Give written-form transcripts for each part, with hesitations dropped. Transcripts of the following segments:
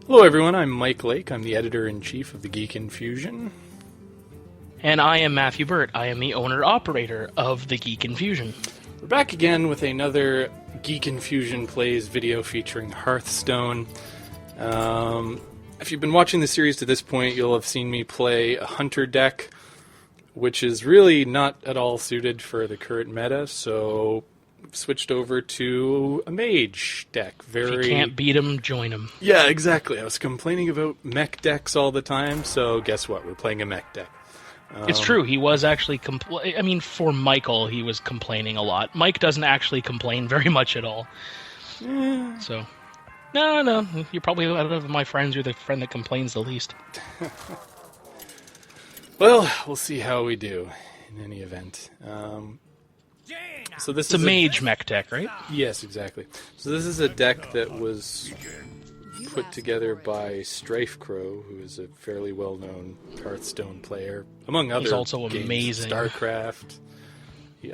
Hello everyone, I'm Mike Lake. I'm the editor-in-chief of the Geek Infusion. And I am Matthew Burt. I am the owner-operator of the Geek Infusion. We're back again with another Geek Infusion Plays video featuring Hearthstone. If you've been watching the series to this point, you'll have seen me play a Hunter deck, which is really not at all suited for the current meta, so I've switched over to a mage deck. If you can't beat him, join him. Yeah, exactly. I was complaining about mech decks all the time, so guess what? We're playing a mech deck. It's true. He was actually for Michael, he was complaining a lot. Mike doesn't actually complain very much at all. Yeah. So, no. You're probably, out of my friends, you're the friend that complains the least. Well, we'll see how we do in any event. So this It's a mage mech deck, right? Yes, exactly. So this is a deck that was put together by Strifecrow, who is a fairly well-known Hearthstone player, among other He's also games, amazing. StarCraft.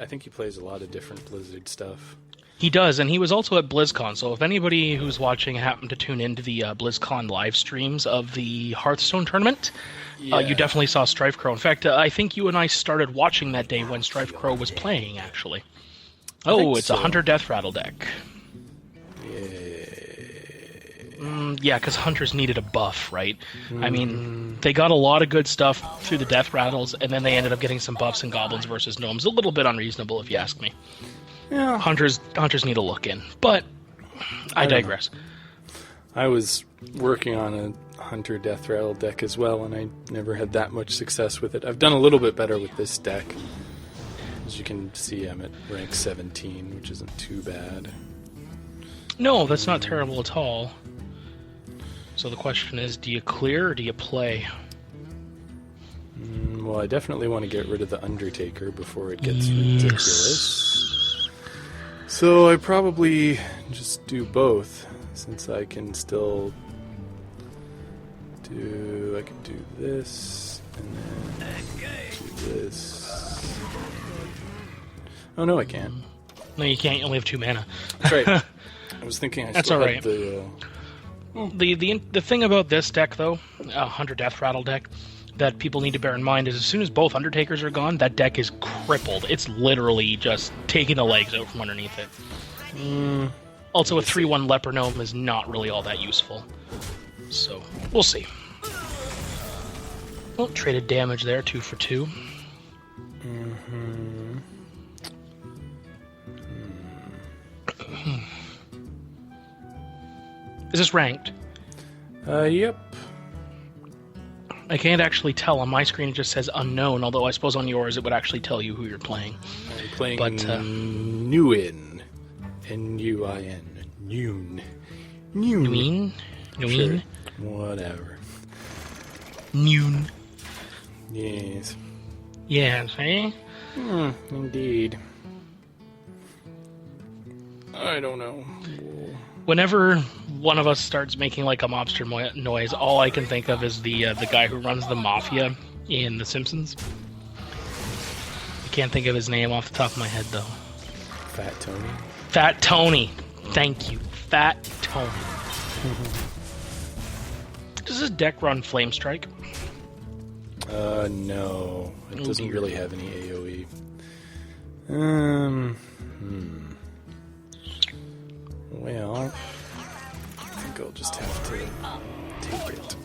I think he plays a lot of different Blizzard stuff. He does, and he was also at BlizzCon, so if anybody who's watching happened to tune into the BlizzCon live streams of the Hearthstone tournament, you definitely saw Strifecrow. In fact, I think you and I started watching that day when Strifecrow was playing, actually. It's a Hunter Death Rattle deck. Yeah, because Hunters needed a buff, right? Mm. I mean, they got a lot of good stuff through the Death Rattles, and then they ended up getting some buffs in Goblins versus Gnomes. A little bit unreasonable, if you ask me. Yeah. Hunters need a look in, but I digress. I was working on a Hunter Death Rattle deck as well, and I never had that much success with it. I've done a little bit better with this deck. As you can see, I'm at rank 17, which isn't too bad. No, that's not terrible at all. So the question is, do you clear or do you play? Well, I definitely want to get rid of the Undertaker before it gets ridiculous. So I probably just do both, since I can still do... I can do this, and then do this. Oh, no, I can't. No, you can't. You only have 2 mana. That's right. I was thinking I still had the... The thing about this deck, though, Hunter Death Rattle deck, that people need to bear in mind is as soon as both Undertakers are gone, that deck is crippled. It's literally just taking the legs out from underneath it. Also, a 3/1 Leper Gnome is not really all that useful. So, we'll see. Well, traded damage there, 2 for 2. Is this ranked? Yep. I can't actually tell. On my screen it just says unknown, although I suppose on yours it would actually tell you who you're playing. I'm playing Nuin. N-U-I-N. Noon. Nuin? Sure. Whatever. Noon. Yes. Yes, eh? Indeed. I don't know. Whenever one of us starts making like a mobster noise, all I can think of is the guy who runs the mafia in The Simpsons. I can't think of his name off the top of my head, though. Fat Tony? Fat Tony. Thank you. Fat Tony. Does this deck run Flame Strike? No. It doesn't really have any AoE. Well, I think I'll just have to take it.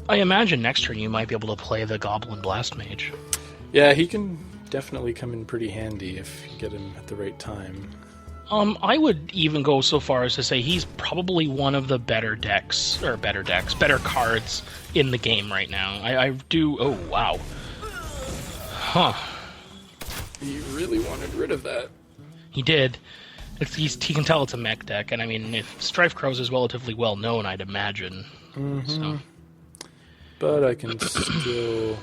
I imagine next turn you might be able to play the Goblin Blast Mage. Yeah, he can definitely come in pretty handy if you get him at the right time. I would even go so far as to say he's probably one of the better cards in the game right now. I do... Oh, wow. Huh. He really wanted rid of that. He did. He can tell it's a mech deck, and I mean, if Strifecrow is relatively well known, I'd imagine. So. But I can still...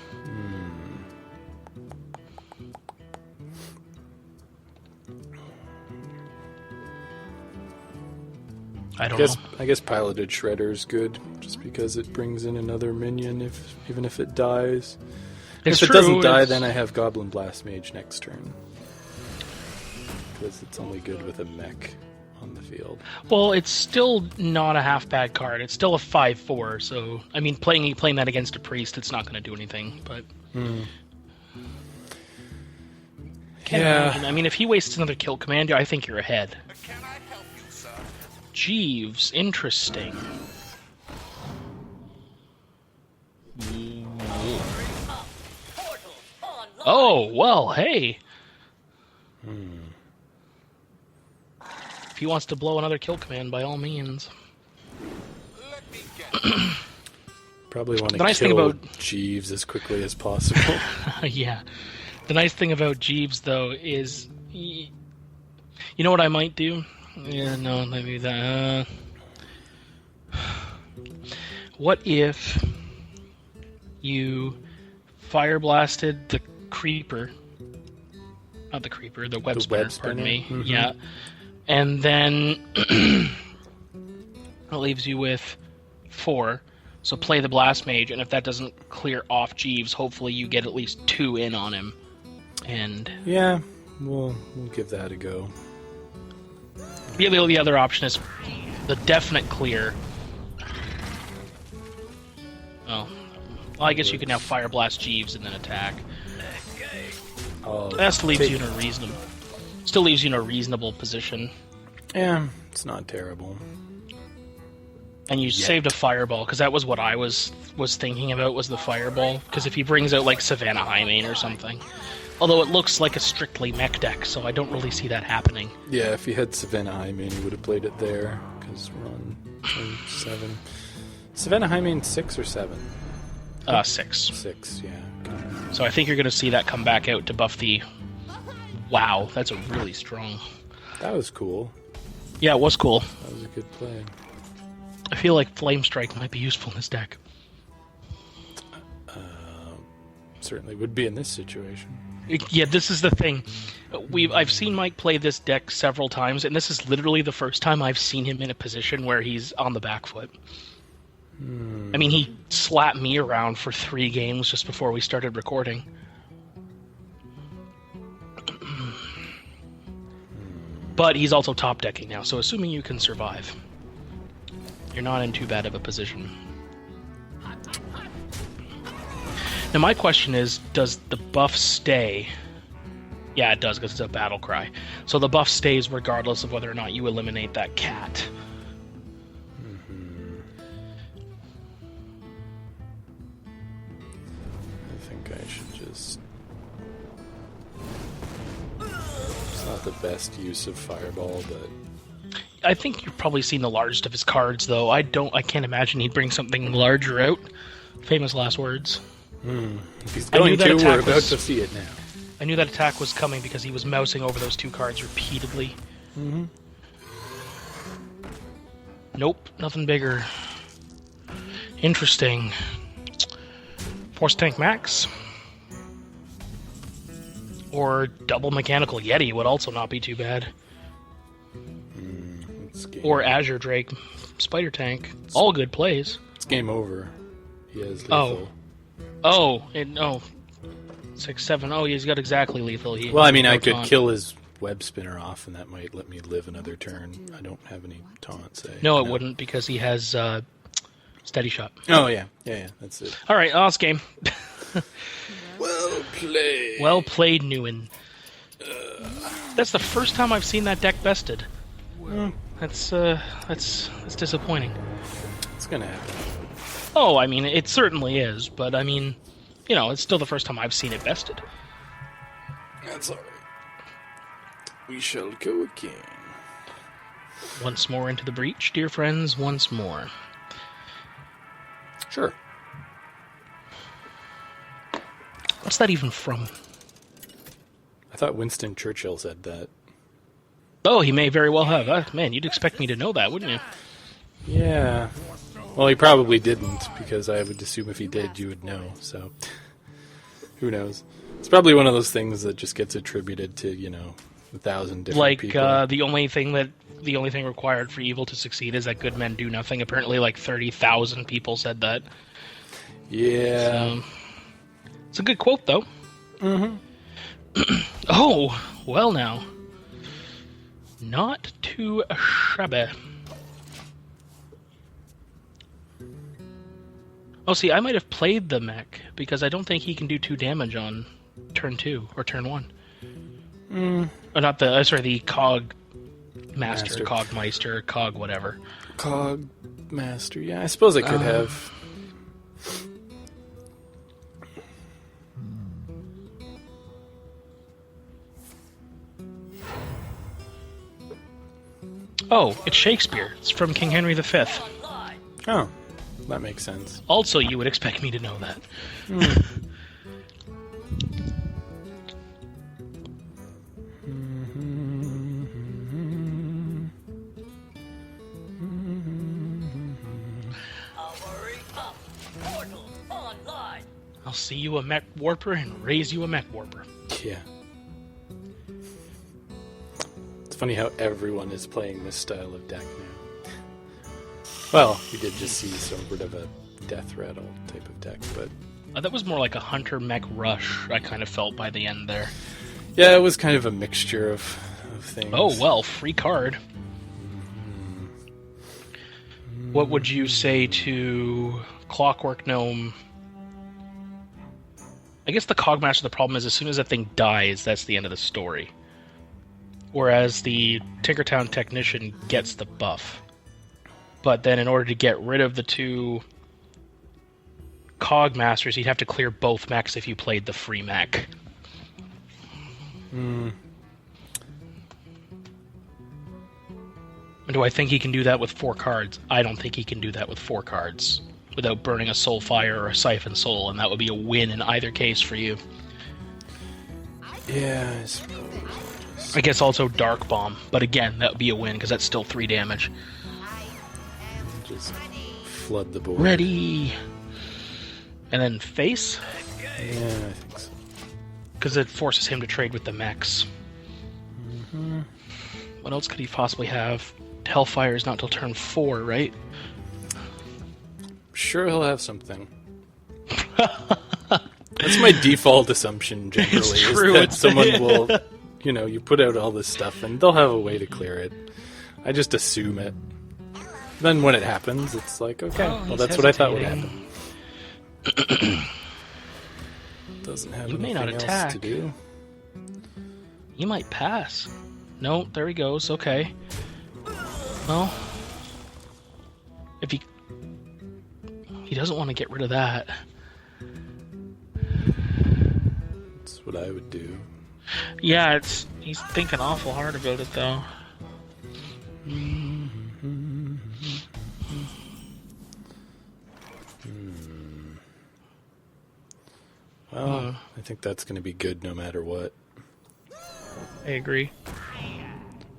I don't know. I guess Piloted Shredder is good, just because it brings in another minion, even if it dies. If it doesn't die, then I have Goblin Blast Mage next turn. Because it's only good with a mech. on the field. Well, it's still not a half bad card. It's still a 5/4. So I mean, playing that against a priest, it's not going to do anything. But can't imagine. I mean, if he wastes another kill command, I think you're ahead. Can I help you, sir? Jeeves, interesting. Oh, well, hey. If he wants to blow another kill command, by all means. Let me get Probably want to The nice thing kill about- Jeeves as quickly as possible. Yeah. The nice thing about Jeeves, though, is... You know what I might do? Yeah, no, maybe that... What if you fire blasted the creeper? Not the creeper, the web spinner, pardon me. Mm-hmm. Yeah. And then it leaves you with 4. So play the Blast Mage, and if that doesn't clear off Jeeves, hopefully you get at least 2 in on him. And Yeah, we'll give that a go. the other option is the definite clear. Oh, well, I guess you can now Fire Blast Jeeves and then attack. That still leaves you in a reasonable position. Yeah, it's not terrible. And you saved a fireball, because that was what I was thinking about, was the fireball. Because if he brings out, like, Savannah Highmane or something. Although it looks like a strictly mech deck, so I don't really see that happening. Yeah, if he had Savannah Highmane, he would have played it there, because we're on turn 7. Savannah Highmane 6 or 7? 6. 6, yeah. Okay. So I think you're going to see that come back out to buff the... Wow, that's a really strong... That was cool. Yeah, it was cool. That was a good play. I feel like Flame Strike might be useful in this deck. Certainly would be in this situation. Yeah, this is the thing. I've seen Mike play this deck several times, and this is literally the first time I've seen him in a position where he's on the back foot. I mean, he slapped me around for 3 games just before we started recording. But he's also top decking now, so assuming you can survive, you're not in too bad of a position. Now my question is, does the buff stay? Yeah, it does, because it's a battle cry. So the buff stays regardless of whether or not you eliminate that cat. I think I should just... It's not the best use of Fireball, but... I think you've probably seen the largest of his cards, though. I can't imagine he'd bring something larger out. Famous last words. If he's going to, we're about to see it now. I knew that attack was coming because he was mousing over those 2 cards repeatedly. Nope, nothing bigger. Interesting. Force Tank Max? Or double Mechanical Yeti would also not be too bad. Or Azure Drake, Spider Tank. All good plays. It's game over. He has lethal. Oh, 6, 7. Oh, he's got exactly lethal. Well, I mean, I could kill his web spinner off, and that might let me live another turn. I don't have any taunt, say. No, it wouldn't, because he has Steady Shot. Oh, yeah, that's it. All right, last game. Well played. Well played, Newen. That's the first time I've seen that deck bested. That's disappointing. It's gonna happen. Oh, I mean, it certainly is, but I mean, it's still the first time I've seen it bested. That's alright. We shall go again. Once more into the breach, dear friends, once more. Sure. What's that even from? I thought Winston Churchill said that. Oh, he may very well have. Man, you'd expect me to know that, wouldn't you? Yeah. Well, he probably didn't, because I would assume if he did, you would know, so... Who knows? It's probably one of those things that just gets attributed to, 1,000 different people. Like, the only thing required for evil to succeed is that good men do nothing. Apparently, like 30,000 people said that. Yeah. So, it's a good quote, though. Oh, well now. Not too shabby. Oh, see, I might have played the mech, because I don't think he can do 2 damage on turn 2, or turn 1. Or not the, sorry, the Cog Master, Cog Meister, Cog whatever. Cog Master, yeah, I suppose I could have. Oh, it's Shakespeare. It's from King Henry V. Oh, that makes sense. Also, you would expect me to know that. I'll see you a mech warper and raise you a mech warper. Yeah. It's funny how everyone is playing this style of deck now. Well, we did just see sort of a death rattle type of deck, but... That was more like a hunter mech rush, I kind of felt by the end there. Yeah, it was kind of a mixture of things. Oh, well, free card. What would you say to Clockwork Gnome? I guess the Cogmaster, the problem is as soon as that thing dies, that's the end of the story. Whereas the Tinkertown Technician gets the buff. But then in order to get rid of the 2 Cogmasters, you'd have to clear both mechs if you played the free mech. And do I think he can do that with 4 cards? I don't think he can do that with 4 cards without burning a Soulfire or a Siphon Soul, and that would be a win in either case for you. Yeah, I suppose. I guess also Dark Bomb, but again, that would be a win because that's still 3 damage. Just flood the board. Ready! And then face? Yeah, I think so. Because it forces him to trade with the mechs. What else could he possibly have? Hellfire is not till turn 4, right? Sure, he'll have something. That's my default assumption, generally. It's true. Is that someone will, you put out all this stuff, and they'll have a way to clear it. I just assume it. Then when it happens, it's like, okay, well, that's what I thought would happen. Doesn't have You may anything not else attack. to do. You might pass. No, there he goes. Okay. Well, if he doesn't want to get rid of that. That's what I would do. Yeah, he's thinking awful hard about it though. Well, I think that's going to be good no matter what. I agree.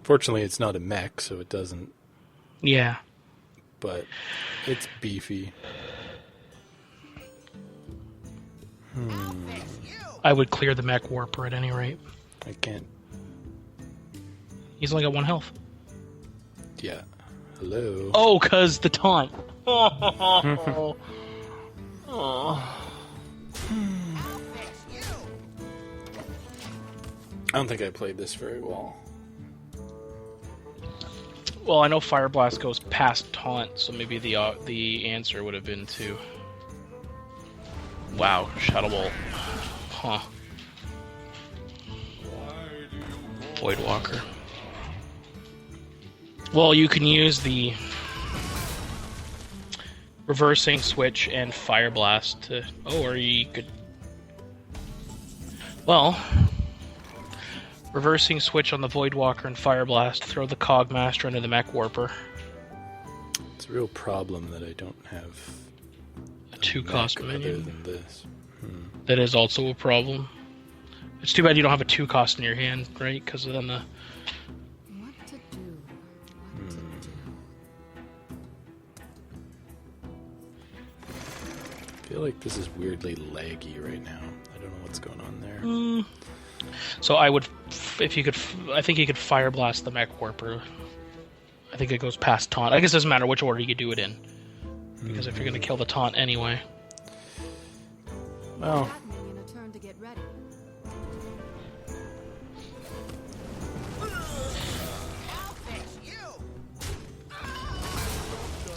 Fortunately, it's not a mech, so it doesn't. Yeah. But it's beefy. I would clear the mech warper at any rate. I can't. He's only got 1 health. Yeah. Hello. Oh, 'cause the taunt. Oh. I don't think I played this very well. Well, I know Fire Blast goes past taunt, so maybe the answer would have been to... Wow, Shadow Bolt. Huh. Voidwalker. Well, you can use the reversing switch and Fire Blast to... Oh, or you could... Well... Reversing switch on the Voidwalker and Fire Blast, throw the Cogmaster into the Mech Warper. It's a real problem that I don't have A 2-cost other minion. than this. That is also a problem. It's too bad you don't have a 2-cost in your hand, right? Because then the... What to do? I feel like this is weirdly laggy right now. I don't know what's going on there. So I would, if you could, I think you could Fire Blast the Mech Warper. I think it goes past taunt. I guess it doesn't matter which order you could do it in, because if you're going to kill the taunt anyway. Well, Taking a turn to get ready.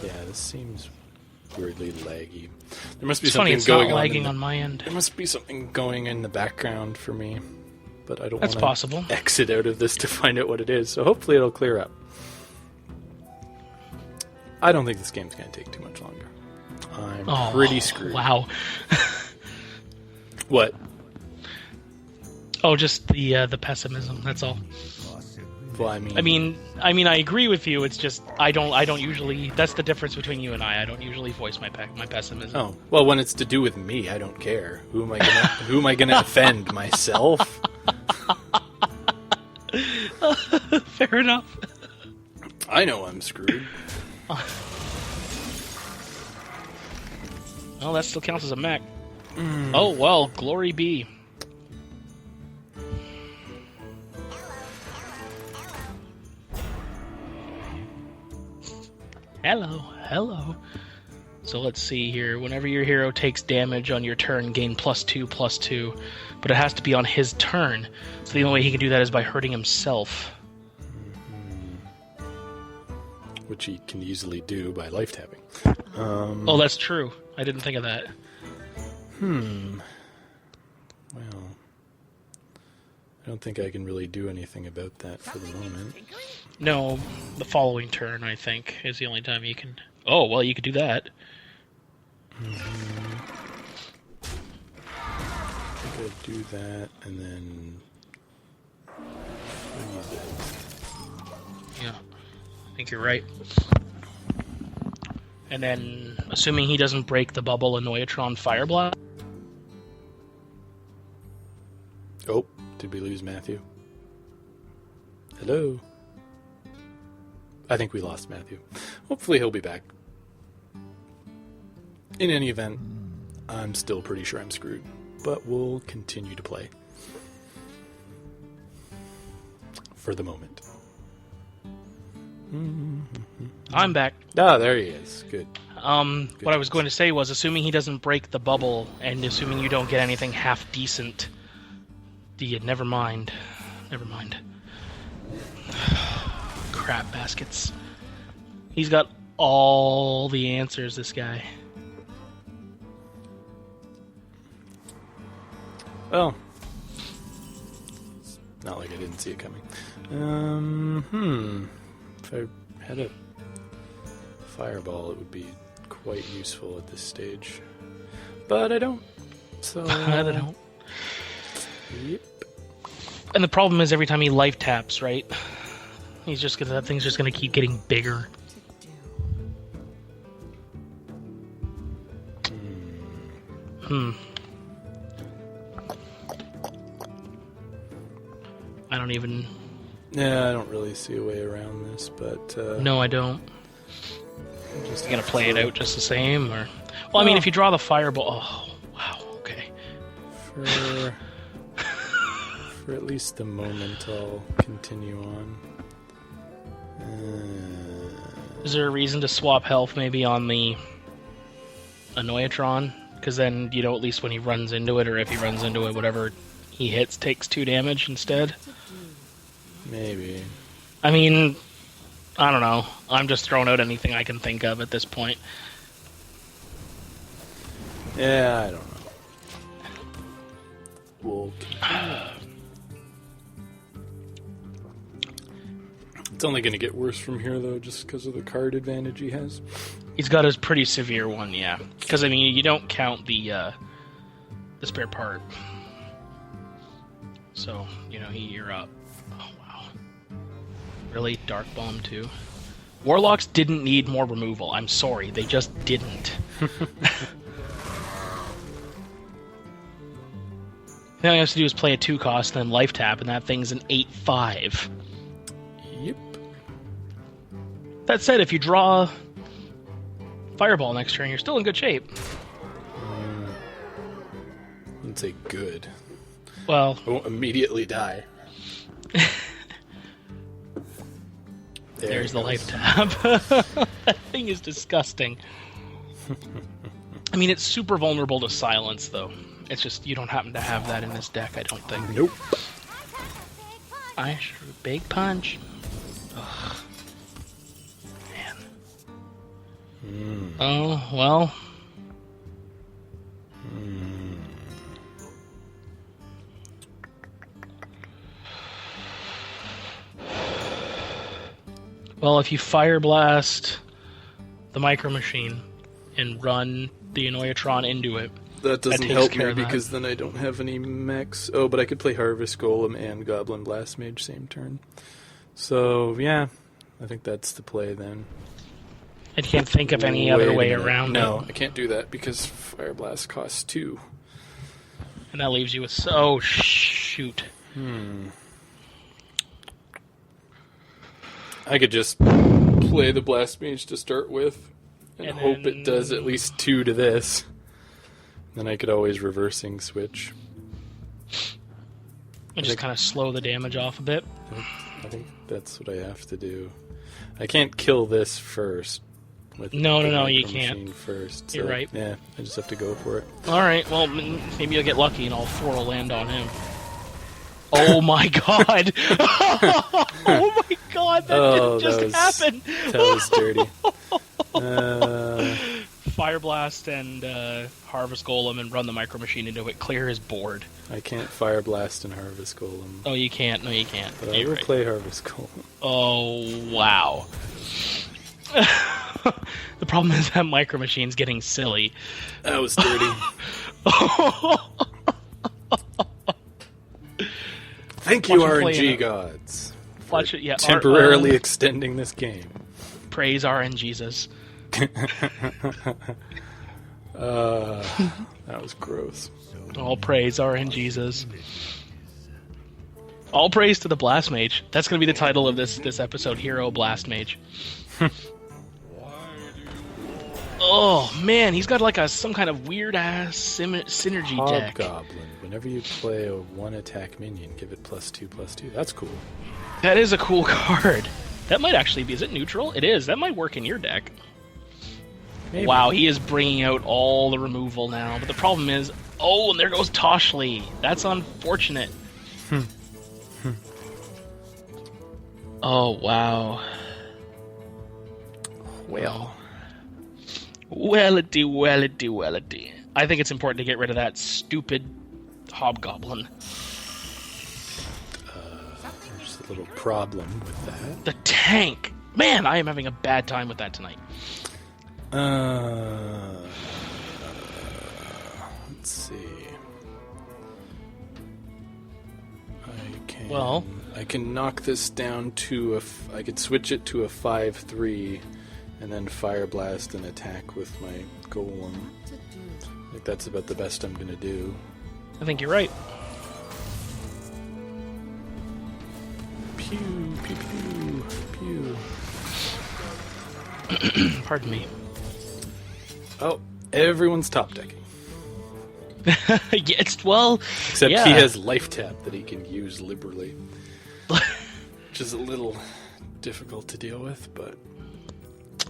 Yeah, this seems weirdly laggy. There must be It's funny, something it's going not on. lagging on my end. There must be something going in the background for me, but I don't That's want to possible. exit out of this to find out what it is. So hopefully it'll clear up. I don't think this game's going to take too much longer. I'm pretty screwed. Wow. What? Oh, just the pessimism. That's all. Well, I mean, I agree with you. It's just I don't usually. That's the difference between you and I. I don't usually voice my pessimism. Oh, well, when it's to do with me, I don't care. Who am I gonna offend? Myself? Fair enough. I know I'm screwed. Well, that still counts as a mech. Oh well, glory be. Hello. So let's see here. Whenever your hero takes damage on your turn, gain +2/+2, but it has to be on his turn. So the only way he can do that is by hurting himself. Which he can easily do by life tapping. Oh, that's true. I didn't think of that. Well, I don't think I can really do anything about that for the moment. No, the following turn, I think, is the only time you can... Oh, well, you could do that. I think I'd do that, and then... freeze it. Yeah, I think you're right. And then, assuming he doesn't break the bubble, a Noyatron Fire Blast. Oh, did we lose Matthew? Hello? I think we lost Matthew. Hopefully he'll be back. In any event, I'm still pretty sure I'm screwed, but we'll continue to play. For the moment. I'm back. Ah, there he is. Good. What I was going to say was, assuming he doesn't break the bubble, and assuming you don't get anything half decent, never mind. Crap baskets. He's got all the answers, this guy. Well, it's not like I didn't see it coming. If I had a fireball, it would be quite useful at this stage. But I don't. So I don't. Yep. And the problem is every time he life taps, right? That thing's just gonna keep getting bigger. I don't even... Yeah, I don't really see a way around this, but... No, I don't. I'm just You gonna play it out just the same, or... Well, I mean, if you draw the fireball... Oh, wow, okay. For at least the moment, I'll continue on. Is there a reason to swap health maybe on the Noyatron? Because then, at least when he runs into it, or if he runs into it, whatever he hits takes 2 damage instead? Maybe. I mean, I don't know. I'm just throwing out anything I can think of at this point. Yeah, I don't know. We'll continue. It's only going to get worse from here, though, just because of the card advantage he has. He's got a pretty severe one, yeah. Because, I mean, you don't count the spare part. So, you're up. Oh, wow. Really? Dark Bomb, too? Warlocks didn't need more removal. I'm sorry. They just didn't. The only thing I have to do is play a 2-cost and then life tap, and that thing's an 8/5. Yep. That said, if you draw Fireball next turn, you're still in good shape. I wouldn't say good. Well... I won't immediately die. There's the life tap. That thing is disgusting. I mean, it's super vulnerable to silence, though. It's just, you don't happen to have that in this deck, I don't think. Nope. Big punch. Ugh. Man. Oh, well. Well, if you Fire Blast the Micro Machine and run the Annoyatron into it, That doesn't takes help care me of that. because then I don't have any mechs. Oh, but I could play Harvest Golem and Goblin Blast Mage same turn. So, yeah, I think that's the play then. I can't think of any other Wait a way minute. around No, it. I can't do that because Fire Blast costs 2. And that leaves you with... Oh, shoot. I could just play the Blast Mage to start with and hope then- it does at least 2 to this. Then I could always reversing switch. And just kind of slow the damage off a bit. I think that's what I have to do. I can't kill this first. With No, the you Micro can't. Machine first. You're so, right. Yeah, I just have to go for it. Alright, well, maybe you'll get lucky and all 4 will land on him. Oh my god! Oh my god, that didn't just happen! That was dirty. Fire Blast and Harvest Golem and run the Micro Machine into it. Clear his board. I can't Fire Blast and Harvest Golem. Oh, you can't. No, you can't. But I You're will right. play Harvest Golem. Oh, wow. The problem is that Micro Machine's getting silly. That was dirty. Thank you, Watch him play RNG it. gods, for Watch it, yeah. temporarily extending this game. Praise RNGesus. That was gross. All praise RNGesus. All praise to the Blast Mage. That's going to be the title of this episode, Hero Blast Mage. Oh, man, he's got like some kind of weird-ass synergy deck. Hobgoblin. Whenever you play a 1-attack minion, give it +2/+2. That's cool. That is a cool card. That might actually be... Is it neutral? It is. That might work in your deck. Maybe. Wow, he is bringing out all the removal now. But the problem is... Oh, and there goes Toshli. That's unfortunate. Oh, wow. Well, Wellity. I think it's important to get rid of that stupid Hobgoblin. there's a little problem with that. The tank! Man, I am having a bad time with that tonight. Let's see. I can knock this down to I could switch it to a 5/3, and then Fire Blast and attack with my Golem. I think that's about the best I'm gonna do. I think you're right. Pew pew pew pew. Pardon me. Oh, everyone's top decking. Except yeah. he has Life Tap that he can use liberally. Which is a little difficult to deal with, but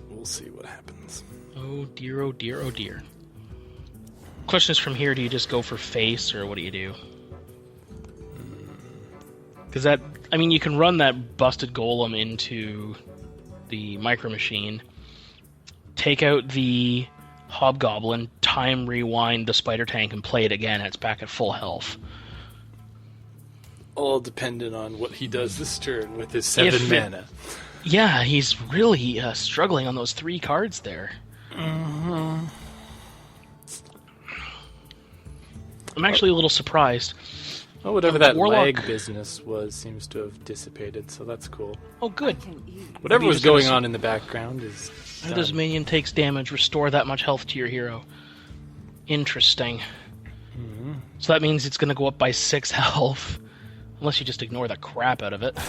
we'll see what happens. Oh dear, oh dear, oh dear. Question is from here, do you just go for face, or what do you do? Because you can run that busted golem into the Micro Machine, take out the Hobgoblin, time rewind the Spider Tank, and play it again, and it's back at full health. All dependent on what he does this turn with his 7 mana. Yeah, he's really struggling on those 3 cards there. Mm-hmm. I'm actually a little surprised. Oh, whatever that Warlock- lag business was seems to have dissipated, so that's cool. Oh, good. Whatever Maybe was just gonna going s- on in the background is When this done. minion takes damage, restore that much health to your hero. Interesting. So that means it's going to go up by 6 health. Unless you just ignore the crap out of it.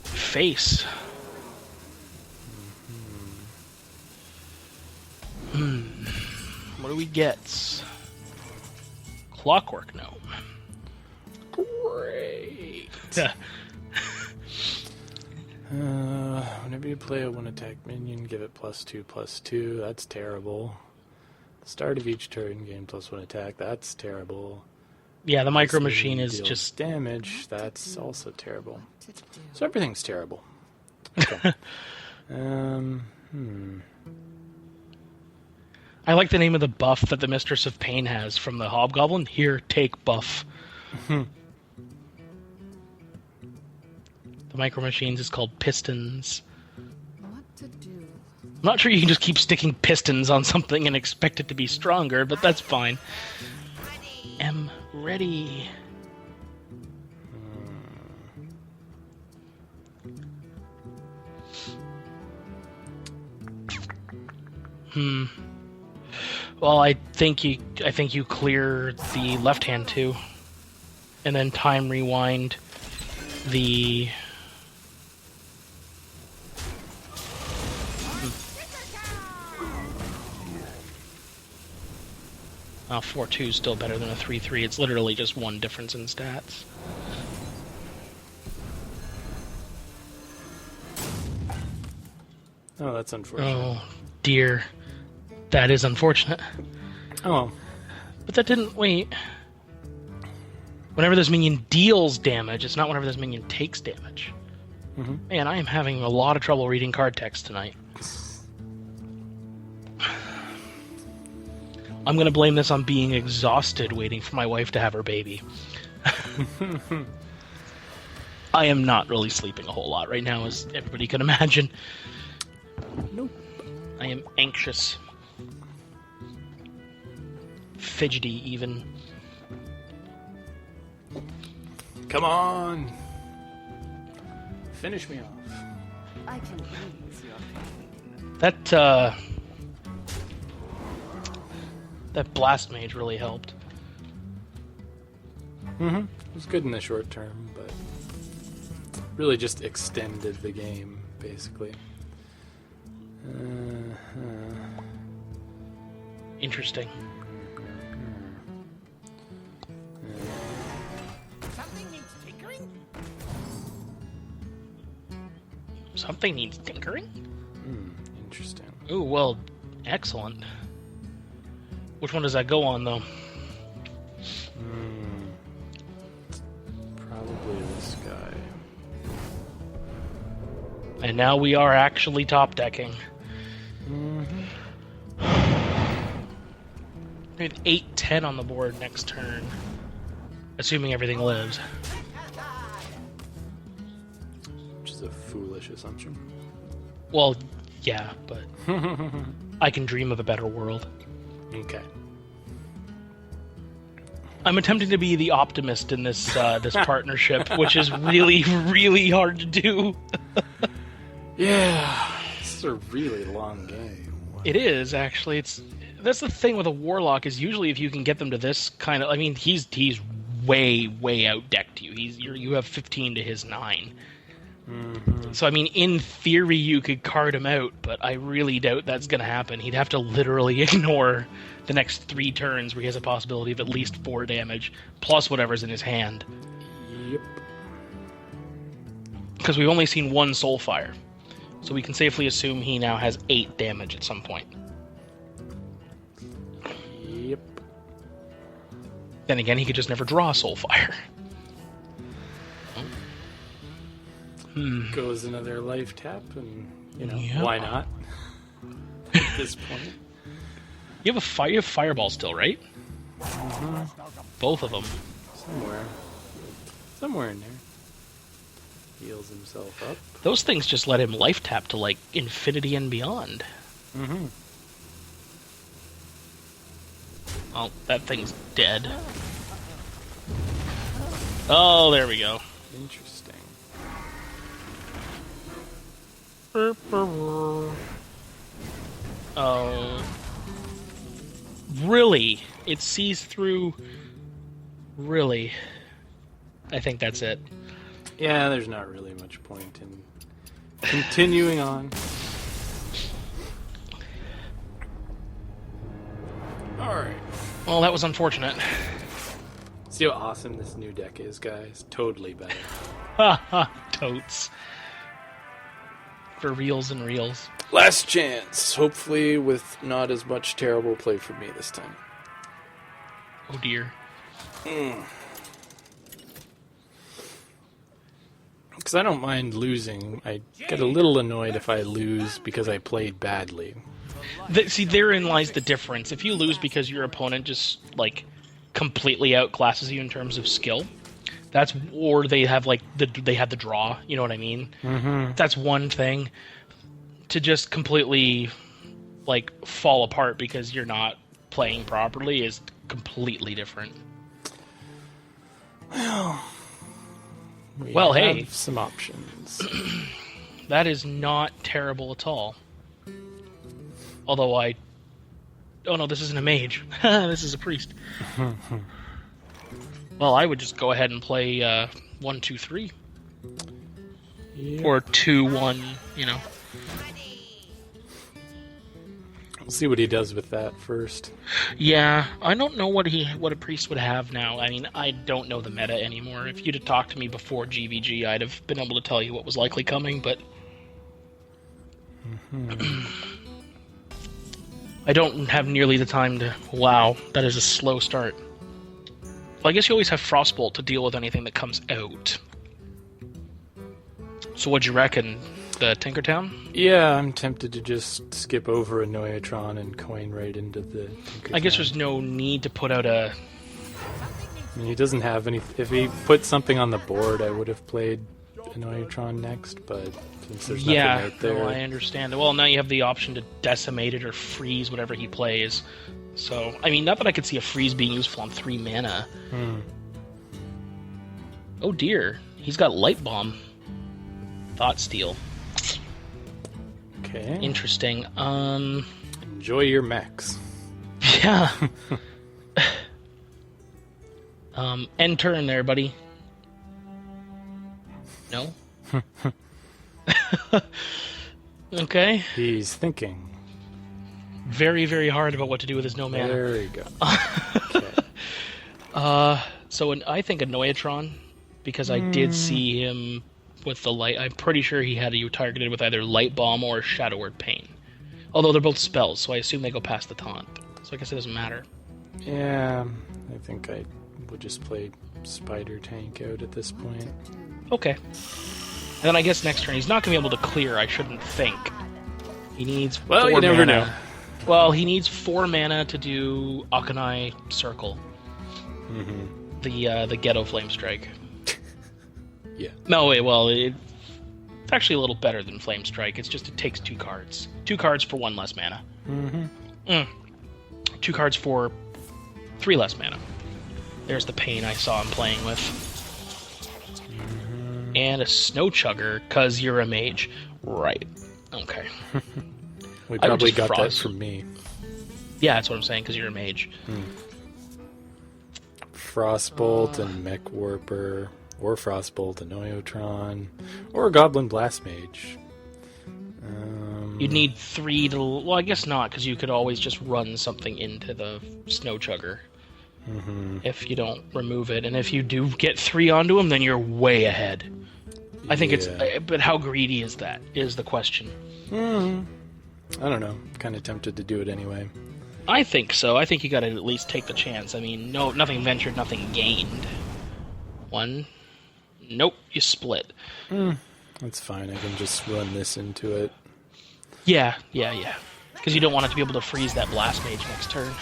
Face. What do we get? Clockwork Gnome. Great. Whenever you play a 1-attack minion, give it +2/+2. That's terrible. Start of each turn, gain +1 attack. That's terrible. Yeah, the Micro Machine is Deals just... damage. That's also terrible. So everything's terrible. Okay. I like the name of the buff that the Mistress of Pain has from the Hobgoblin. Here, take buff. The Micro Machines is called Pistons. What to do? I'm not sure you can just keep sticking pistons on something and expect it to be stronger, but that's fine. Am ready. Well, I think you clear the left hand too, and then time rewind the. 4-2 is still better than a 3-3. It's literally just one difference in stats. Oh, that's unfortunate. Oh, dear. That is unfortunate. Oh. But that didn't... Wait. Whenever this minion deals damage, it's not whenever this minion takes damage. Mm-hmm. Man, I am having a lot of trouble reading card text tonight. I'm going to blame this on being exhausted waiting for my wife to have her baby. I am not really sleeping a whole lot right now, as everybody can imagine. Nope. I am anxious. Fidgety, even. Come on. Finish me off. I can ease your pain. That Blast Mage really helped. Mm-hmm. It was good in the short term, but really just extended the game, basically. Interesting. Something needs tinkering? Something needs tinkering? Interesting. Ooh, well, excellent. Which one does that go on, though? Probably this guy. And now we are actually top decking. We have 8-10 on the board next turn. Assuming everything lives. Which is a foolish assumption. Well, yeah, but I can dream of a better world. Okay. I'm attempting to be the optimist in this this partnership, which is really, really hard to do. Yeah. This is a really long game. It is, actually. That's the thing with a warlock, is usually if you can get them to this kind of... I mean, he's way, way out-decked you. You have 15 to his 9. Mm-hmm. So, I mean, in theory, you could card him out, but I really doubt that's going to happen. He'd have to literally ignore the next 3 turns where he has a possibility of at least 4 damage, plus whatever's in his hand. Yep. Because we've only seen 1 Soulfire. So we can safely assume he now has 8 damage at some point. Yep. Then again, he could just never draw Soulfire. Goes another life tap, and, Yep. why not? At this point. You have Fireball still, right? Mm-hmm. Both of them. Somewhere in there. Heals himself up. Those things just let him life tap to, like, infinity and beyond. Mm-hmm. Oh, that thing's dead. Oh, there we go. Interesting. Oh. Really? It sees through... Really? I think that's it. Yeah, there's not really much point in continuing on. Alright. Well, that was unfortunate. See how awesome this new deck is, guys? Totally better. Haha, totes. For reals and reals. Last chance. Hopefully with not as much terrible play from me this time. Oh dear. Because I don't mind losing. I get a little annoyed if I lose because I played badly. See, therein lies the difference. If you lose because your opponent just, like, completely outclasses you in terms of skill, or they have, like, they had the draw, you know what I mean? Mm-hmm. That's one thing. To just completely, like, fall apart because you're not playing properly is completely different. Well, hey. Some options. That is not terrible at all. Although oh no, this isn't a mage. This is a priest. Well, I would just go ahead and play 1, 2, 3. Yep. Or 2, 1, you know. We'll see what he does with that first. Yeah, I don't know what a priest would have now. I mean, I don't know the meta anymore. If you'd have talked to me before GVG, I'd have been able to tell you what was likely coming, but I don't have nearly the time to... Wow, that is a slow start. Well, I guess you always have Frostbolt to deal with anything that comes out. So what'd you reckon? The Tinkertown? Yeah, I'm tempted to just skip over a Noyatron and coin right into the Tinkertown. I guess there's no need to put out a... I mean, he doesn't have any... If he put something on the board, I would have played a Noyatron next, but since there's nothing out there... Yeah, no, I understand. Well, now you have the option to decimate it or freeze whatever he plays. So, I mean, not that I could see a freeze being useful on 3 mana. Oh dear, he's got Light Bomb. Thought Steal. Okay. Interesting. Enjoy your mechs. Yeah. End turn there, buddy. No? Okay. He's thinking. Very, very hard about what to do with his no mana. There you go. Okay. So I think a Noyatron, because I did see him with the light. I'm pretty sure he had you targeted with either Light Bomb or Shadow Word Pain. Although they're both spells, so I assume they go past the taunt. So I guess it doesn't matter. Yeah, I think I would just play Spider Tank out at this point. Okay. And then I guess next turn he's not going to be able to clear, I shouldn't think. He needs 4 you never mana. know. Well, he needs 4 mana to do Akanai Circle. The Ghetto Flame Strike. Yeah. No, wait, well, it's actually a little better than Flame Strike. It's just it takes 2 cards. 2 cards for 1 less mana. 2 cards for 3 less mana. There's the pain I saw him playing with. And a Snow Chugger, because you're a mage. Right. Okay. We I would probably just got that frost. from me. Yeah, that's what I'm saying, because you're a mage. Frostbolt and Mech Warper, or Frostbolt and Noyotron, or a Goblin Blast Mage. You'd need 3 to... Well, I guess not, because you could always just run something into the Snow Chugger. If you don't remove it. And if you do get 3 onto him, then you're way ahead. I think it's... But how greedy is that, is the question. I don't know. Kind of tempted to do it anyway. I think so. I think you gotta at least take the chance. I mean, no, nothing ventured, nothing gained. 1. Nope, you split. That's fine. I can just run this into it. Yeah. Because you don't want it to be able to freeze that Blast Mage next turn.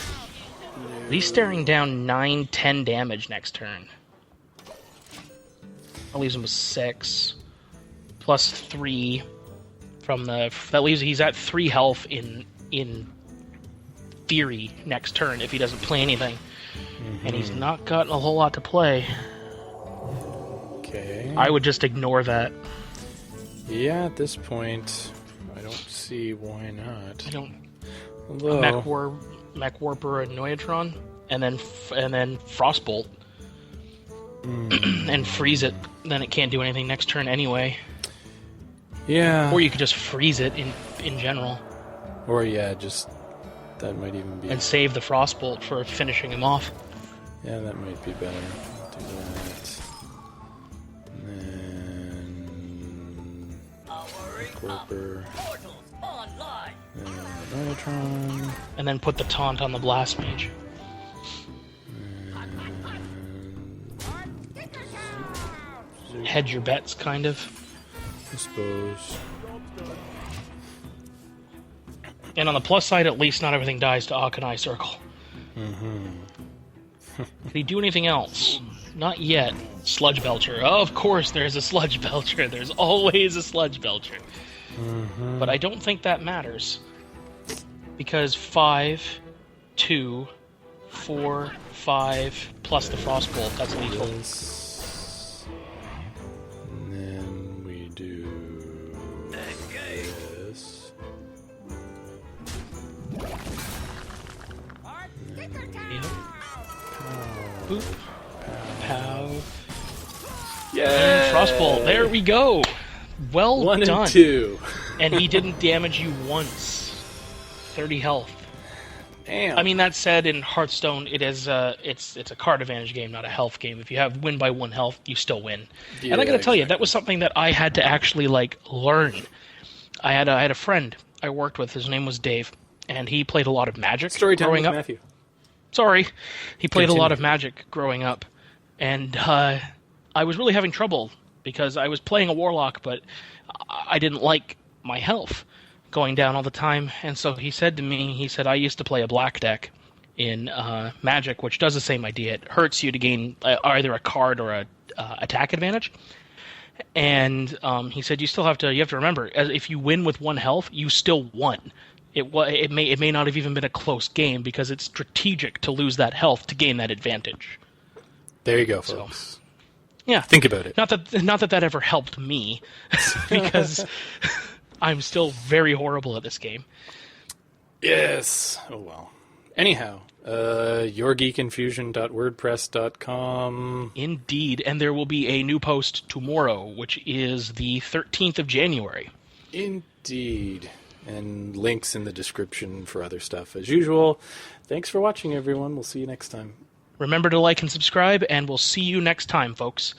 He's staring down 9, 10 damage next turn. That leaves him with 6. Plus 3 from the... That leaves... He's at 3 health in theory next turn if he doesn't play anything. And he's not got a whole lot to play. Okay. I would just ignore that. Yeah, at this point, I don't see why not. I don't... Although... Mech Warper and Noyatron, and then Frostbolt, and freeze it. Then it can't do anything next turn anyway. Yeah. Or you could just freeze it in general. Or yeah, just that might even be. And save the Frostbolt for finishing him off. Yeah, that might be better. Do that. And then Corper. Noyatron. And then put the taunt on the Blast Mage. hedge your bets, kind of. I suppose. And on the plus side, at least not everything dies to Akanai Circle. Did he do anything else? Not yet. Sludge Belcher. Oh, of course there's a Sludge Belcher. There's always a Sludge Belcher. But I don't think that matters. Because 5, 2, 4, 5, plus the Frostbolt, that's lethal. Yes. And then we do this. Yep. Boop. Pow. Yeah. Frostbolt. There we go. Well 1 done. and 2. And he didn't damage you once. 30 health. Damn. I mean, that said, in Hearthstone, it's a card advantage game, not a health game. If you have win by 1 health, you still win. Yeah, and I gotta tell you, exactly. that was something that I had to actually learn. I had a friend I worked with. His name was Dave, and he played a lot of Magic Story time growing with up. Matthew. Sorry, he played a lot Continue. of Magic growing up, and I was really having trouble because I was playing a Warlock, but I didn't like my health going down all the time. And so he said to me, I used to play a black deck in Magic, which does the same idea. It hurts you to gain either a card or a attack advantage. And he said you have to remember, if you win with 1 health, you still won. It may not have even been a close game because it's strategic to lose that health to gain that advantage. There you go, folks. Yeah, Think about it. Not that ever helped me, because I'm still very horrible at this game. Yes. Oh, well. Anyhow, yourgeekinfusion.wordpress.com. Indeed, and there will be a new post tomorrow, which is the 13th of January. Indeed. And links in the description for other stuff as usual. Thanks for watching, everyone. We'll see you next time. Remember to like and subscribe, and we'll see you next time, folks.